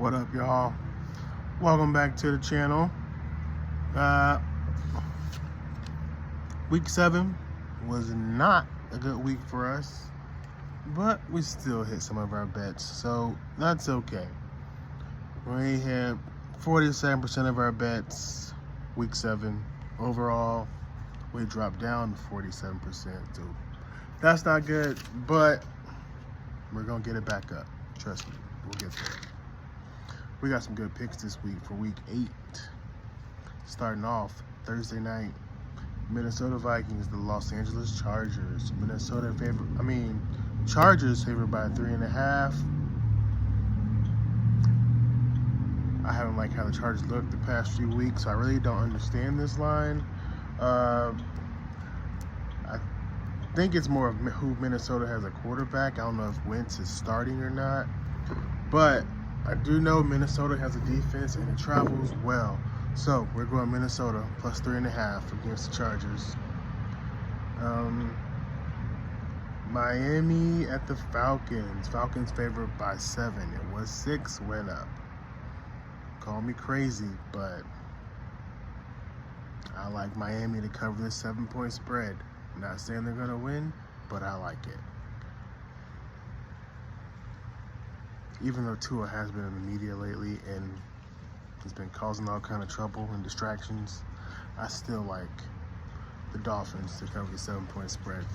What up, y'all? Welcome back to the channel. Uh, week 7 was not a good week for us, but we still hit some of our bets, so that's okay. We hit 47% of our bets week 7. Overall, we dropped down to 47%, so that's not good, but we're gonna get it back up. Trust me, we'll get there. We got some good picks this week for week 8. Starting off Thursday night, Minnesota Vikings, the Los Angeles Chargers. Chargers favored by 3.5. I haven't liked how the Chargers looked the past few weeks, so I really don't understand this line. I think it's more of who Minnesota has a quarterback. I don't know if Wentz is starting or not, but I do know Minnesota has a defense and it travels well. So we're going Minnesota plus 3.5 against the Chargers. Miami at the Falcons. Falcons favored by 7. It was 6, went up. Call me crazy, but I like Miami to cover this 7-point spread. I'm not saying they're going to win, but I like it. Even though Tua has been in the media lately and has been causing all kind of trouble and distractions, I still like the Dolphins to cover the 7-point spread.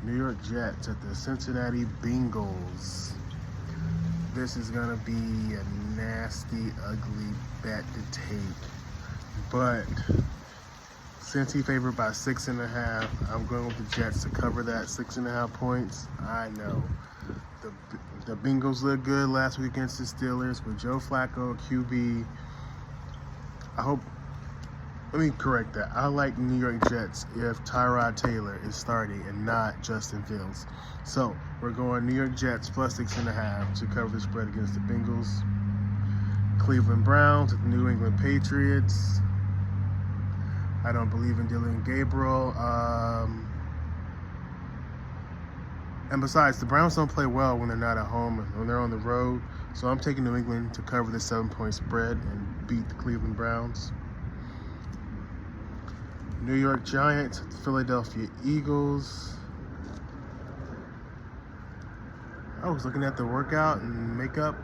New York Jets at the Cincinnati Bengals. This is going to be a nasty, ugly bet to take. But since he favored by 6.5, I'm going with the Jets to cover that 6.5 points. I know the Bengals look good last week against the Steelers with Joe Flacco, QB. Let me correct that. I like New York Jets if Tyrod Taylor is starting and not Justin Fields. So we're going New York Jets plus 6.5 to cover the spread against the Bengals. Cleveland Browns with the New England Patriots. I don't believe in Dylan Gabriel. And besides, the Browns don't play well when they're not at home and when they're on the road. So I'm taking New England to cover the 7-point spread and beat the Cleveland Browns. New York Giants, Philadelphia Eagles. I was looking at the workout and makeup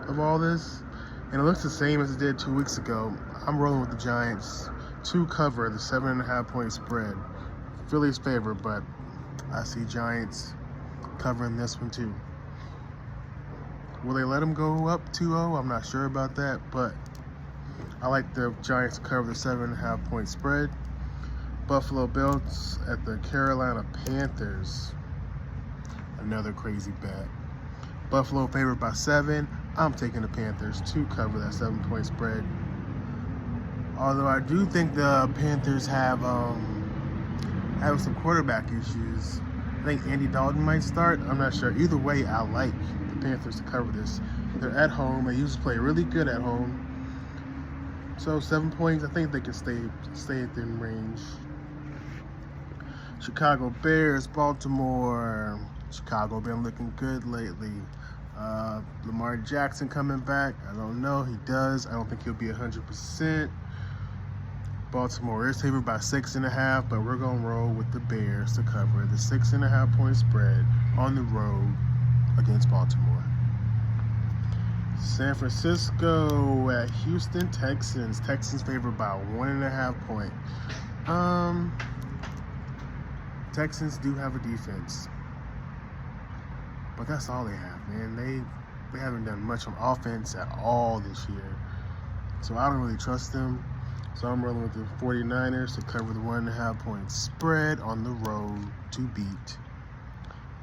of all this, and it looks the same as it did 2 weeks ago. I'm rolling with the Giants to cover the 7.5-point spread. Philly's favorite, but I see Giants covering this one too. Will they let them go up 2-0? I'm not sure about that, but I like the Giants to cover the 7.5-point spread. Buffalo Bills at the Carolina Panthers. Another crazy bet. Buffalo favored by 7. I'm taking the Panthers to cover that 7-point spread. Although I do think the Panthers have having some quarterback issues. I think Andy Dalton might start. I'm not sure. Either way, I like the Panthers to cover this. They're at home. They usually play really good at home. So 7 points, I think they can stay within range. Chicago Bears, Baltimore. Chicago been looking good lately. Lamar Jackson coming back. I don't know. He does. I don't think he'll be 100%. Baltimore is favored by 6.5, but we're going to roll with the Bears to cover the 6.5-point spread on the road against Baltimore. San Francisco at Houston Texans. Texans favored by 1.5 points. Texans do have a defense, but that's all they have, man. They haven't done much on offense at all this year, so I don't really trust them. So I'm rolling with the 49ers to cover the 1.5-point spread on the road to beat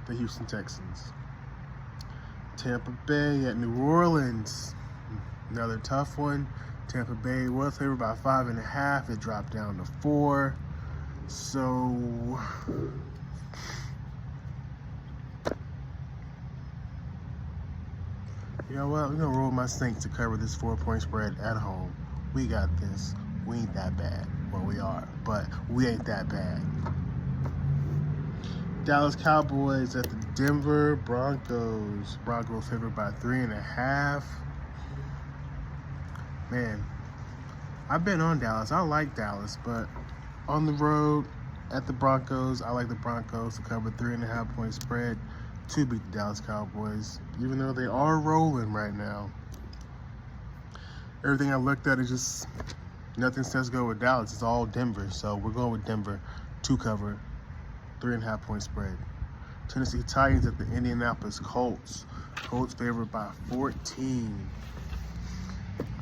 the Houston Texans. Tampa Bay at New Orleans. Another tough one. Tampa Bay was favored by 5.5. It dropped down to 4. So you know what? We're going to roll my Saints to cover this 4-point spread at home. We got this. We ain't that bad. Well, we are, but we ain't that bad. Dallas Cowboys at the Denver Broncos. Broncos favored by 3.5. Man, I've been on Dallas. I like Dallas, but on the road at the Broncos, I like the Broncos to cover 3.5-point spread to beat the Dallas Cowboys, even though they are rolling right now. Everything I looked at is just nothing says go with Dallas. It's all Denver, so we're going with Denver to cover 3.5-point spread. Tennessee Titans at the Indianapolis Colts. Colts favored by 14.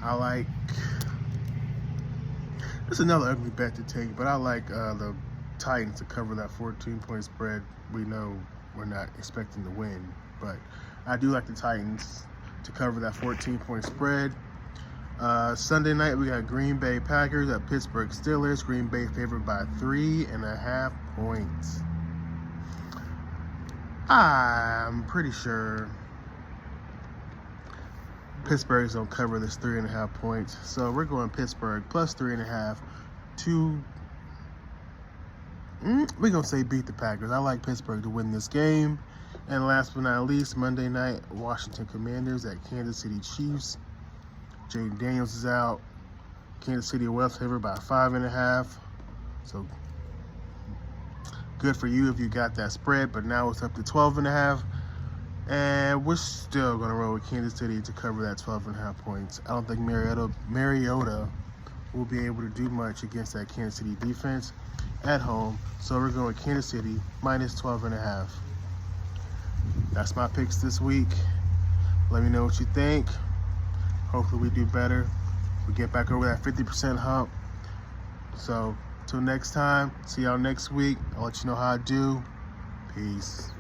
I like. It's another ugly bet to take, but I like the Titans to cover that 14-point spread. We know we're not expecting to win, but I do like the Titans to cover that 14-point spread. Sunday night, we got Green Bay Packers at Pittsburgh Steelers. Green Bay favored by 3.5 points. I'm pretty sure Pittsburgh's gonna cover this 3.5 points. So we're going Pittsburgh plus 3.5 to, we're gonna say beat the Packers. I like Pittsburgh to win this game. And last but not least, Monday night, Washington Commanders at Kansas City Chiefs. Jaden Daniels is out. Kansas City well favored by 5.5. So good for you if you got that spread, but now it's up to 12.5. And we're still going to roll with Kansas City to cover that 12.5 points. I don't think Mariota will be able to do much against that Kansas City defense at home. So we're going with Kansas City minus 12.5. That's my picks this week. Let me know what you think. Hopefully we do better. We get back over that 50% hump. So, till next time, see y'all next week. I'll let you know how I do. Peace.